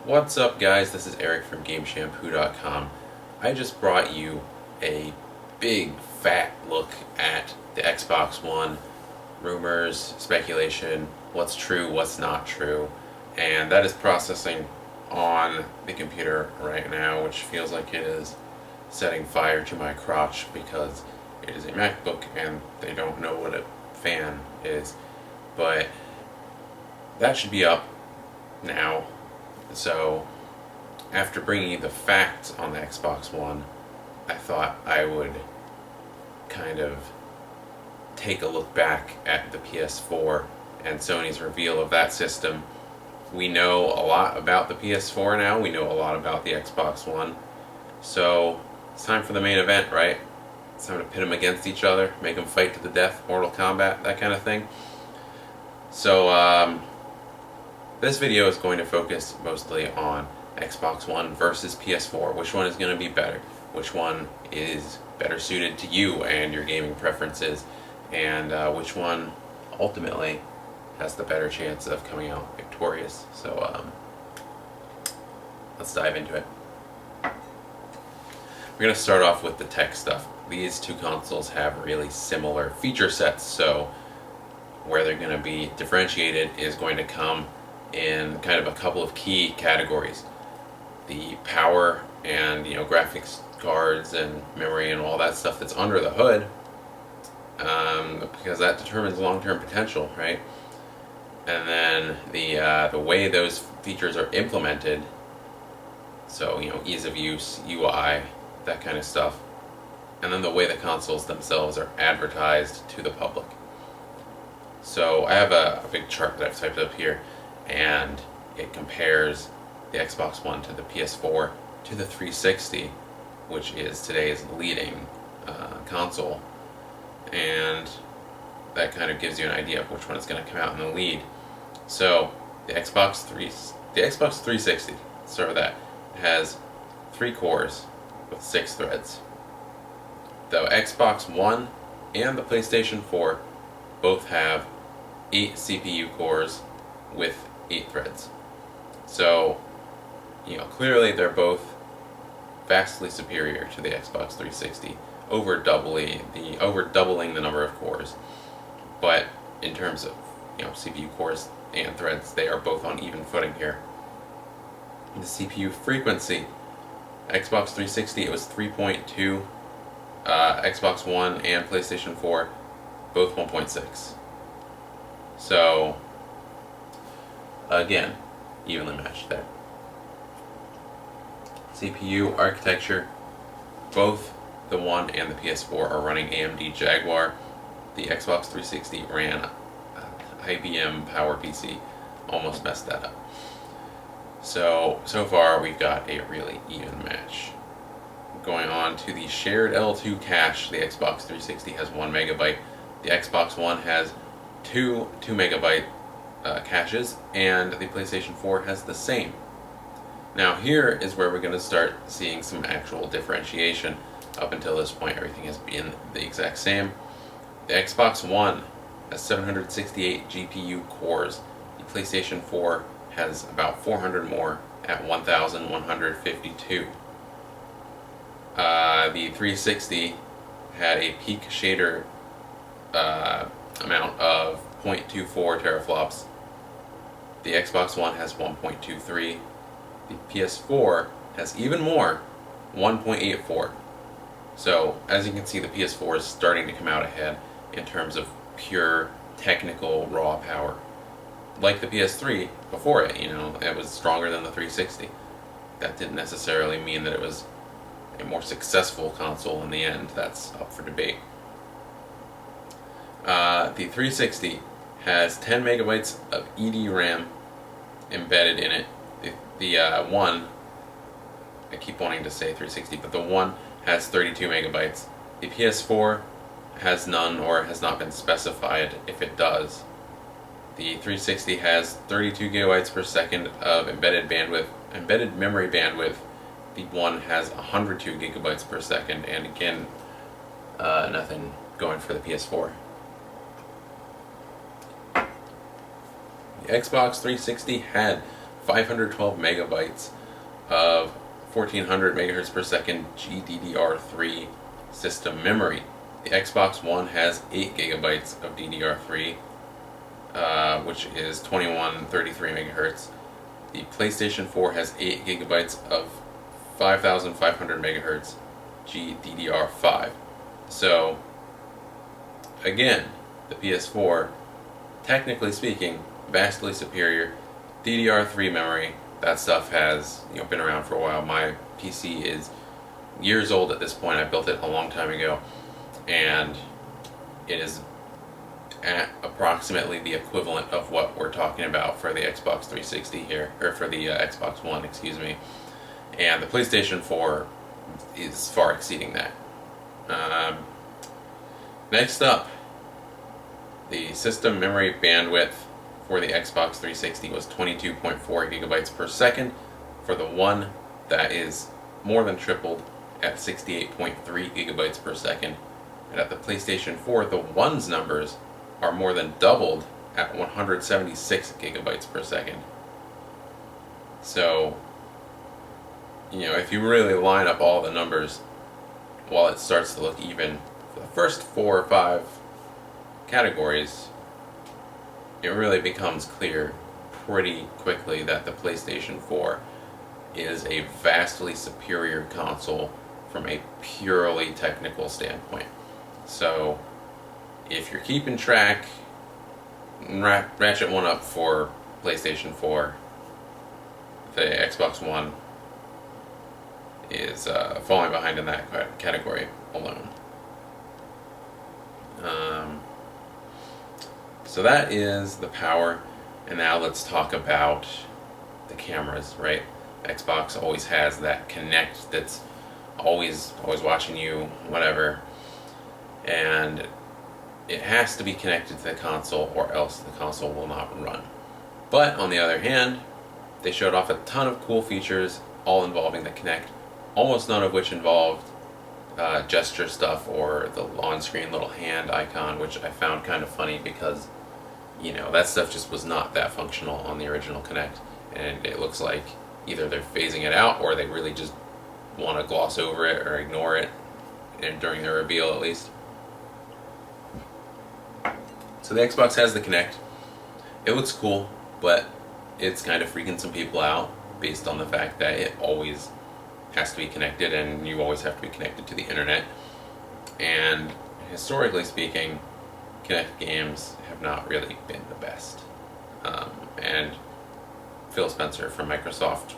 What's up, guys? This is Eric from GameShampoo.com. I just brought you a big fat look at the Xbox One. Rumors, speculation, what's true, what's not true, and that is processing on the computer right now, which feels like it is setting fire to my crotch because it is a MacBook and they don't know what a fan is. But that should be up now. So, after bringing you the facts on the Xbox One, I thought I would kind of take a look back at the PS4 and Sony's reveal of that system. We know a lot about the PS4 now, we know a lot about the Xbox One, so it's time for the main event, right? It's time to pit them against each other, make them fight to the death, Mortal Kombat, that kind of thing. So, this video is going to focus mostly on Xbox One versus PS4. Which one is going to be better? Which one is better suited to you and your gaming preferences? And which one ultimately has the better chance of coming out victorious? So let's dive into it. We're going to start off with the tech stuff. These two consoles have really similar feature sets, so where they're going to be differentiated is going to come in kind of a couple of key categories. The power and graphics cards and memory and all that stuff that's under the hood, because that determines long-term potential, right? And then the way those features are implemented, so ease of use, UI, that kind of stuff, and then the way the consoles themselves are advertised to the public. So I have a big chart that I've typed up here, and it compares the Xbox One to the PS4 to the 360, which is today's leading console, and that kind of gives you an idea of which one is going to come out in the lead. So the Xbox 360, let's start with that, has 3 cores with 6 threads. The Xbox One and the PlayStation 4 both have 8 CPU cores with 8 threads. So, clearly they're both vastly superior to the Xbox 360, over doubling the number of cores. But in terms of CPU cores and threads, they are both on even footing here. The CPU frequency, Xbox 360 it was 3.2, Xbox One and PlayStation 4 both 1.6. So again, evenly matched there. CPU architecture, both the One and the PS4 are running AMD Jaguar. The Xbox 360 ran IBM PowerPC, almost messed that up. So far we've got a really even match. Going on to the shared L2 cache, the Xbox 360 has 1 megabyte. The Xbox One has two megabyte caches, and the PlayStation 4 has the same. Now here is where we're going to start seeing some actual differentiation. Up until this point, everything has been the exact same. The Xbox One has 768 GPU cores. The PlayStation 4 has about 400 more at 1,152. The 360 had a peak shader amount of 0.24 teraflops. The Xbox One has 1.23. The PS4 has even more, 1.84. So, as you can see, the PS4 is starting to come out ahead in terms of pure technical raw power. Like the PS3 before it, it was stronger than the 360. That didn't necessarily mean that it was a more successful console in the end. That's up for debate. The 360 has 10 megabytes of EDRAM embedded in it. The One, I keep wanting to say 360, but the One has 32 megabytes. The PS4 has none, or has not been specified if it does. The 360 has 32 gigabytes per second of embedded memory bandwidth. The One has 102 gigabytes per second, and again, nothing going for the PS4. The Xbox 360 had 512 megabytes of 1400 megahertz per second GDDR3 system memory. The Xbox One has 8 gigabytes of DDR3, which is 2133 megahertz. The PlayStation 4 has 8 gigabytes of 5500 megahertz GDDR5. So, again, the PS4, technically speaking, vastly superior. DDR3 memory, that stuff has been around for a while. My PC is years old at this point. I built it a long time ago, and it is at approximately the equivalent of what we're talking about for the Xbox 360 here, or for the Xbox One, excuse me. And the PlayStation 4 is far exceeding that. Next up, the system memory bandwidth for the Xbox 360 was 22.4 gigabytes per second. For the One, that is more than tripled at 68.3 gigabytes per second. And at the PlayStation 4, the One's numbers are more than doubled at 176 gigabytes per second. So, if you really line up all the numbers, while it starts to look even, for the first 4 or 5 categories, it really becomes clear pretty quickly that the PlayStation 4 is a vastly superior console from a purely technical standpoint. So, if you're keeping track, ratchet one up for PlayStation 4. The Xbox One is falling behind in that category alone. So that is the power, and now let's talk about the cameras, right? Xbox always has that Kinect that's always watching you, whatever, and it has to be connected to the console or else the console will not run. But on the other hand, they showed off a ton of cool features, all involving the Kinect, almost none of which involved gesture stuff or the on-screen little hand icon, which I found kind of funny because that stuff just was not that functional on the original Kinect, and it looks like either they're phasing it out or they really just want to gloss over it or ignore it, and during the reveal at least. So the Xbox has the Kinect. It looks cool, but it's kind of freaking some people out based on the fact that it always has to be connected, and you always have to be connected to the internet. And historically speaking, Kinect games have not really been the best. And Phil Spencer from Microsoft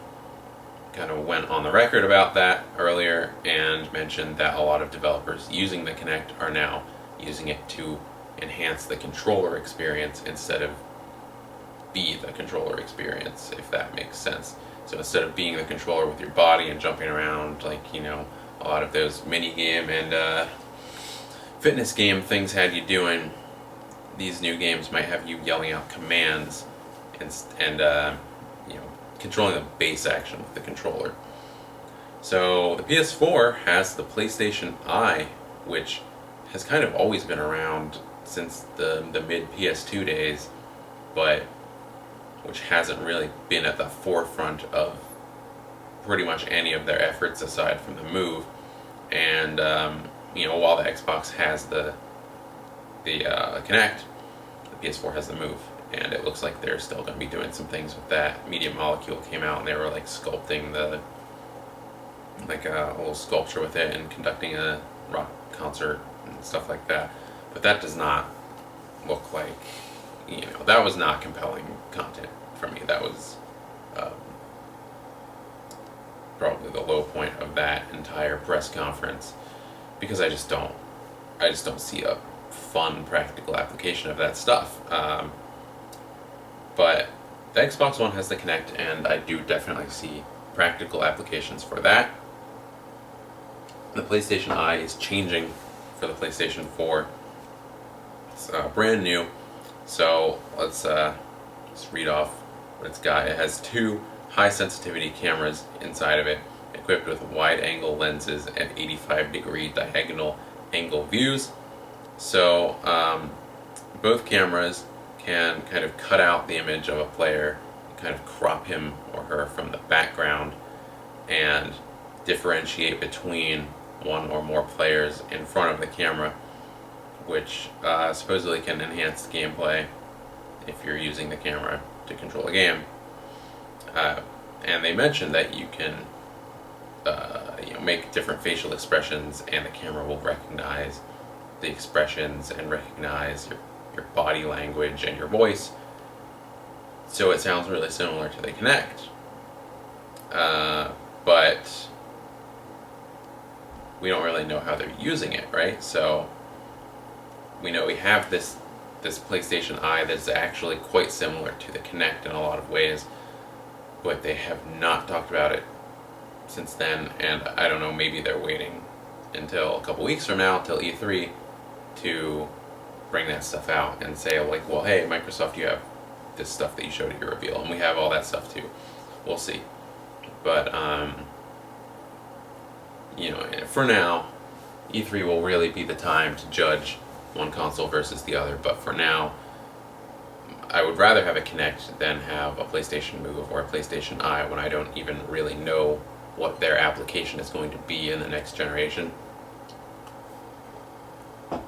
kind of went on the record about that earlier and mentioned that a lot of developers using the Kinect are now using it to enhance the controller experience instead of be the controller experience, if that makes sense. So instead of being the controller with your body and jumping around like, a lot of those mini game and fitness game things had you doing, these new games might have you yelling out commands and controlling the base action with the controller. So the PS4 has the PlayStation Eye, which has kind of always been around since the mid PS2 days, but which hasn't really been at the forefront of pretty much any of their efforts aside from the Move. And while the Xbox has the Kinect, the PS4 has the Move, and it looks like they're still going to be doing some things with that. Media Molecule came out and they were sculpting a little sculpture with it and conducting a rock concert and stuff like that. But that does not look like, that was not compelling content for me. That was probably the low point of that entire press conference, because I just don't see a fun practical application of that stuff. But the Xbox One has the Kinect, and I do definitely see practical applications for that. The PlayStation Eye is changing for the PlayStation 4. It's brand new, so let's read off what it's got. It has 2 high sensitivity cameras inside of it, equipped with wide angle lenses and 85-degree diagonal angle views. So both cameras can kind of cut out the image of a player kind of crop him or her from the background and differentiate between one or more players in front of the camera, which supposedly can enhance the gameplay if you're using the camera to control the game. And they mentioned that you can make different facial expressions, and the camera will recognize the expressions and recognize your body language and your voice. So it sounds really similar to the Kinect. But we don't really know how they're using it, right? So we know we have this PlayStation Eye that's actually quite similar to the Kinect in a lot of ways, but they have not talked about it since then, and I don't know, maybe they're waiting until a couple weeks from now, till E3, to bring that stuff out and say, like, well, hey, Microsoft, you have this stuff that you showed at your reveal, and we have all that stuff too. We'll see. But, for now, E3 will really be the time to judge one console versus the other, but for now, I would rather have a Kinect than have a PlayStation Move or a PlayStation Eye when I don't even really know what their application is going to be in the next generation. In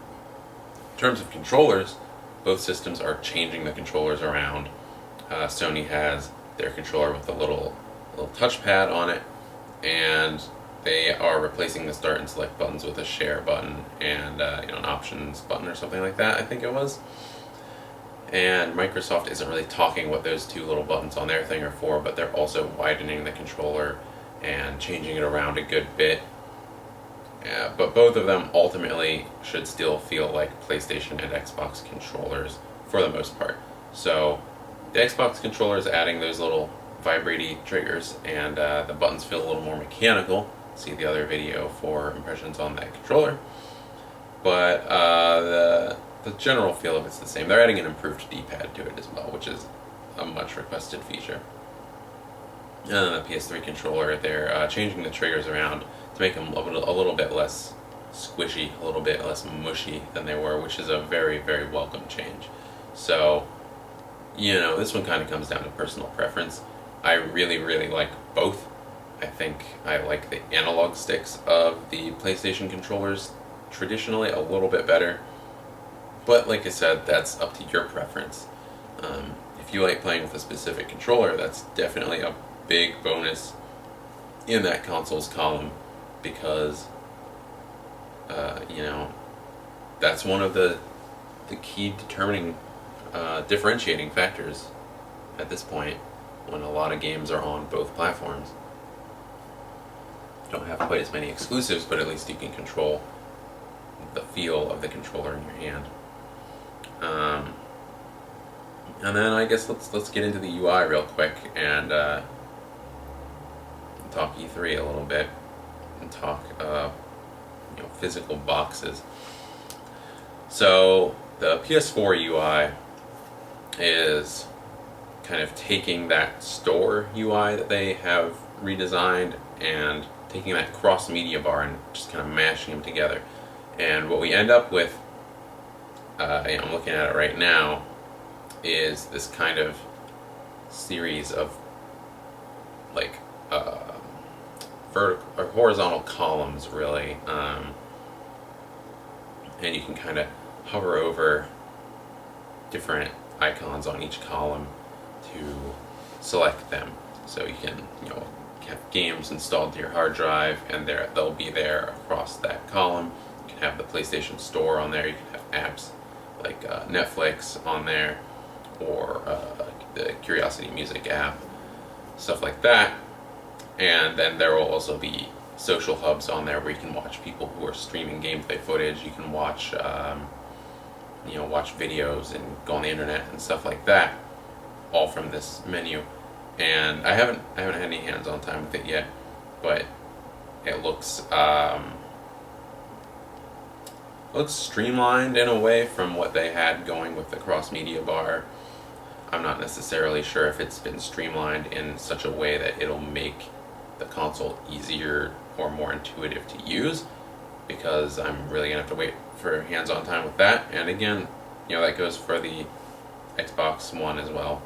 terms of controllers, both systems are changing the controllers around. Sony has their controller with a little touchpad on it, and they are replacing the start and select buttons with a share button and an options button or something like that, I think it was. And Microsoft isn't really talking what those two little buttons on their thing are for, but they're also widening the controller and changing it around a good bit. But both of them ultimately should still feel like PlayStation and Xbox controllers for the most part. So the Xbox controller is adding those little vibraty triggers, and the buttons feel a little more mechanical. See the other video for impressions on that controller. But the general feel of it's the same. They're adding an improved D-pad to it as well, which is a much requested feature. And then the PS3 controller, they're changing the triggers around to make them a little bit less squishy, a little bit less mushy than they were, which is a very, very welcome change. So, this one kind of comes down to personal preference. I really, really like both. I think I like the analog sticks of the PlayStation controllers traditionally a little bit better. But like I said, that's up to your preference. If you like playing with a specific controller, that's definitely a big bonus in that console's column, because that's one of the key determining differentiating factors at this point when a lot of games are on both platforms. You don't have quite as many exclusives, but at least you can control the feel of the controller in your hand. And then I guess let's get into the UI real quick and talk E3 a little bit and talk physical boxes. So the PS4 UI is kind of taking that store UI that they have redesigned and taking that cross media bar and just kind of mashing them together. And what we end up with, I'm looking at it right now, is this kind of series of like vertical or horizontal columns, really, and you can kind of hover over different icons on each column to select them. So you can have games installed to your hard drive, and they'll be there across that column. You can have the PlayStation Store on there. You can have apps like Netflix on there, or the Curiosity Music app, stuff like that. And then there will also be social hubs on there where you can watch people who are streaming gameplay footage. You can watch, watch videos and go on the internet and stuff like that, all from this menu. And I haven't had any hands-on time with it yet, but it looks streamlined in a way from what they had going with the cross-media bar. I'm not necessarily sure if it's been streamlined in such a way that it'll make the console easier or more intuitive to use, because I'm really going to have to wait for hands-on time with that. And again, that goes for the Xbox One as well.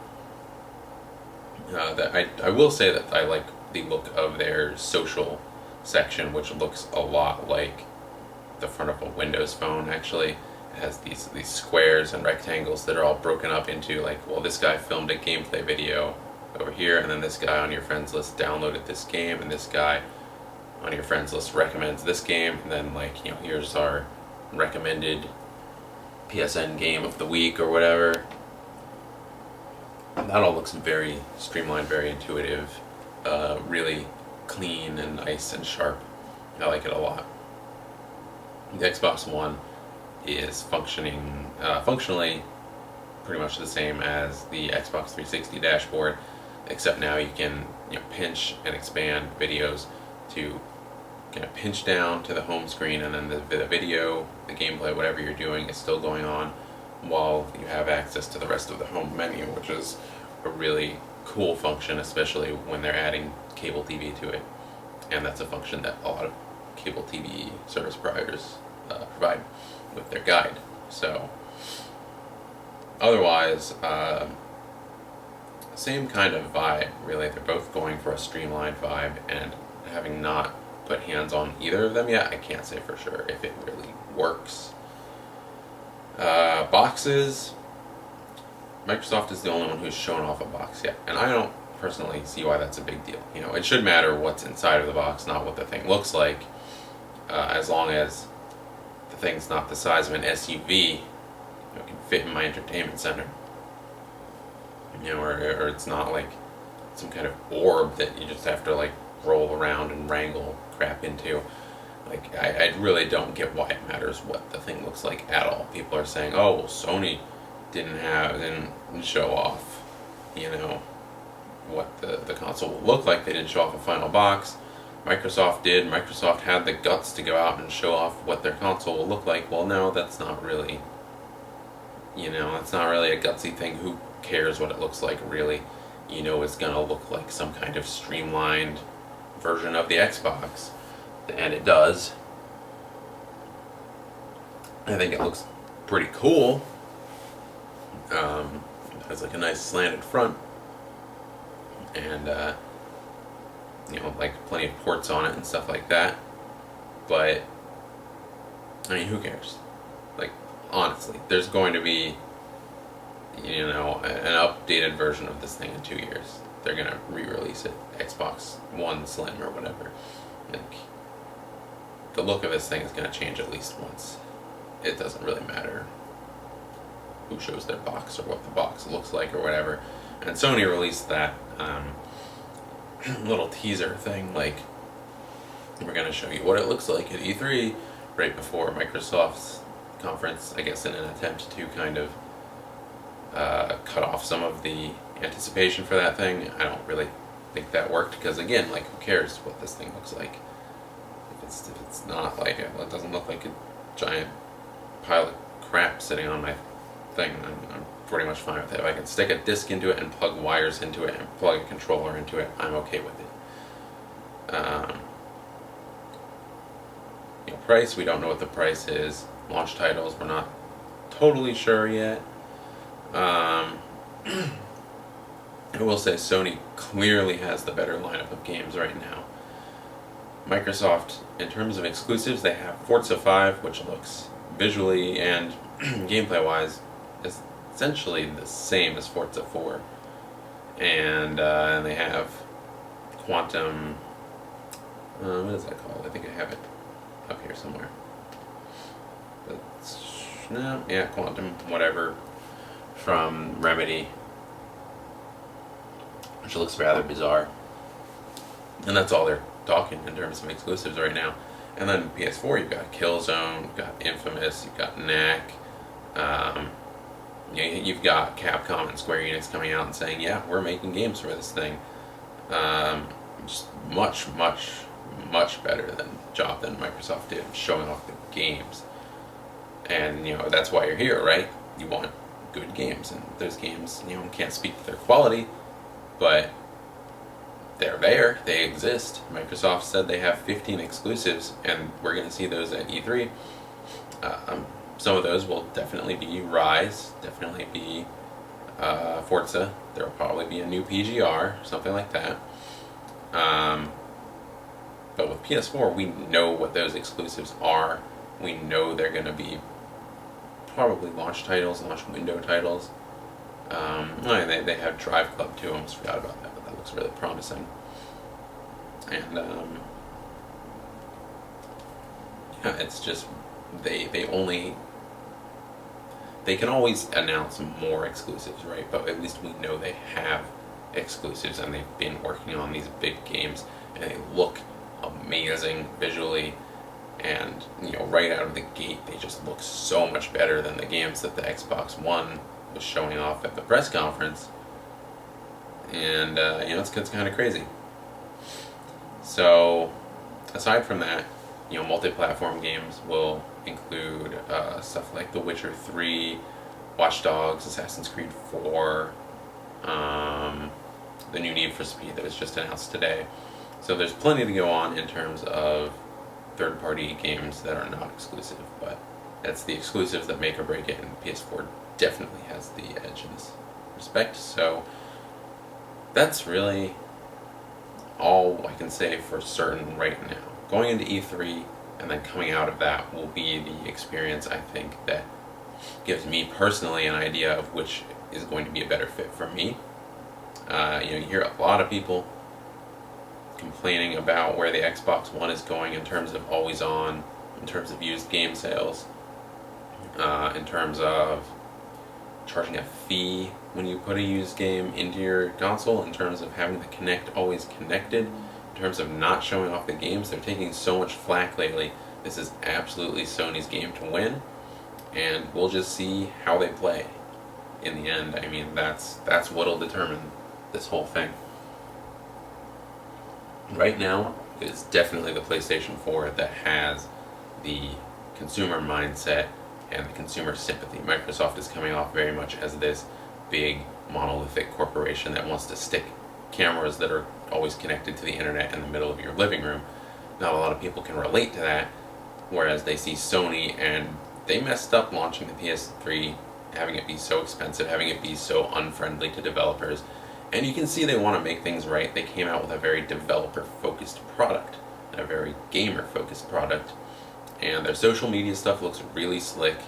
That I will say that I like the look of their social section, which looks a lot like the front of a Windows phone. Actually, it has these squares and rectangles that are all broken up into like, well, this guy filmed a gameplay video over here, and then this guy on your friends list downloaded this game, and this guy on your friends list recommends this game, and then like, here's our recommended PSN game of the week or whatever. That all looks very streamlined, very intuitive, really clean and nice and sharp. I like it a lot. The Xbox One is functionally pretty much the same as the Xbox 360 dashboard, except now you can pinch and expand videos to kind of pinch down to the home screen, and then the video, the gameplay, whatever you're doing is still going on while you have access to the rest of the home menu, which is a really cool function, especially when they're adding cable TV to it. And that's a function that a lot of cable TV service providers provide with their guide. So otherwise, same kind of vibe, really. They're both going for a streamlined vibe, and having not put hands on either of them yet, I can't say for sure if it really works. Boxes, Microsoft is the only one who's shown off a box yet, and I don't personally see why that's a big deal. It should matter what's inside of the box, not what the thing looks like, as long as the thing's not the size of an SUV, can fit in my entertainment center, or it's not like some kind of orb that you just have to like roll around and wrangle crap into. Like, I really don't get why it matters what the thing looks like at all. People are saying, oh, well, Sony didn't show off, what the console will look like. They didn't show off a final box. Microsoft did. Microsoft had the guts to go out and show off what their console will look like. Well, no, that's not really, that's not really a gutsy thing. Who cares what it looks like, really? It's gonna look like some kind of streamlined version of the Xbox. And it does. I think it looks pretty cool. It has like a nice slanted front, and like plenty of ports on it and stuff like that. But I mean, who cares? Like, honestly, there's going to be an updated version of this thing in 2 years. They're gonna re-release it, Xbox One Slim or whatever. Like, the look of this thing is gonna change at least once. It doesn't really matter who shows their box or what the box looks like or whatever. And Sony released that little teaser thing, like, we're gonna show you what it looks like at E3 right before Microsoft's conference, I guess in an attempt to kind of cut off some of the anticipation for that thing. I don't really think that worked, because again, like, who cares what this thing looks like? If it's not like it doesn't look like a giant pile of crap sitting on my thing, I'm pretty much fine with it. If I can stick a disc into it and plug wires into it and plug a controller into it, I'm okay with it. Price, we don't know what the price is. Launch titles, we're not totally sure yet. I will say Sony clearly has the better lineup of games right now. Microsoft, in terms of exclusives, they have Forza 5, which looks visually and gameplay-wise is essentially the same as Forza 4. And they have Quantum... what is that called? I think I have it up here somewhere. Quantum, whatever, from Remedy, which looks rather bizarre. And that's all they're talking in terms of exclusives right now. And then PS4, you've got Killzone, you've got Infamous, you've got Knack, you've got Capcom and Square Enix coming out and saying, yeah, we're making games for this thing. Just much, much, much better job than Microsoft did showing off the games. And that's why you're here, right? You want good games, and those games, can't speak to their quality, but they're there, they exist. Microsoft said they have 15 exclusives, and we're going to see those at E3. Some of those will definitely be Rise, definitely be Forza. There will probably be a new PGR, something like that. But with PS4, we know what those exclusives are. We know they're going to be probably launch titles, launch window titles. They have Drive Club too. I almost forgot about that, but that looks really promising. And yeah, it's just they can always announce more exclusives, right? But at least we know they have exclusives, and they've been working on these big games, and they look amazing visually. And right out of the gate, they just look so much better than the games that the Xbox One was showing off at the press conference. And it's kind of crazy. So, aside from that, multi-platform games will include stuff like The Witcher 3, Watch Dogs, Assassin's Creed 4, the new Need for Speed that was just announced today. So there's plenty to go on in terms of third-party games that are not exclusive, but that's the exclusives that make or break it, and PS4 definitely has the edge in this respect. So that's really all I can say for certain right now. Going into E3 and then coming out of that will be the experience, I think, that gives me personally an idea of which is going to be a better fit for me. You hear a lot of people complaining about where the Xbox One is going in terms of always on, in terms of used game sales, in terms of charging a fee when you put a used game into your console, in terms of having the Kinect always connected, in terms of not showing off the games. They're taking so much flack lately. This is absolutely Sony's game to win, and we'll just see how they play in the end. I mean, that's what'll determine this whole thing. Right now, it's definitely the PlayStation 4 that has the consumer mindset and the consumer sympathy. Microsoft is coming off very much as this big monolithic corporation that wants to stick cameras that are always connected to the internet in the middle of your living room. Not a lot of people can relate to that, whereas they see Sony, and they messed up launching the PS3, having it be so expensive, having it be so unfriendly to developers. And you can see they want to make things right. They came out with a very developer-focused product, a very gamer-focused product, and their social media stuff looks really slick.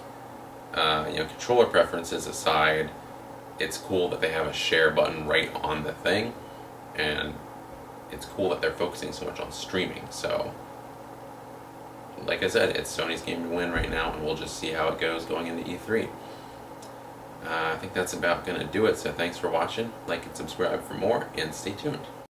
Controller preferences aside, it's cool that they have a share button right on the thing, and it's cool that they're focusing so much on streaming. So, like I said, it's Sony's game to win right now, and we'll just see how it goes going into E3. I think that's about going to do it, so thanks for watching. Like and subscribe for more, and stay tuned.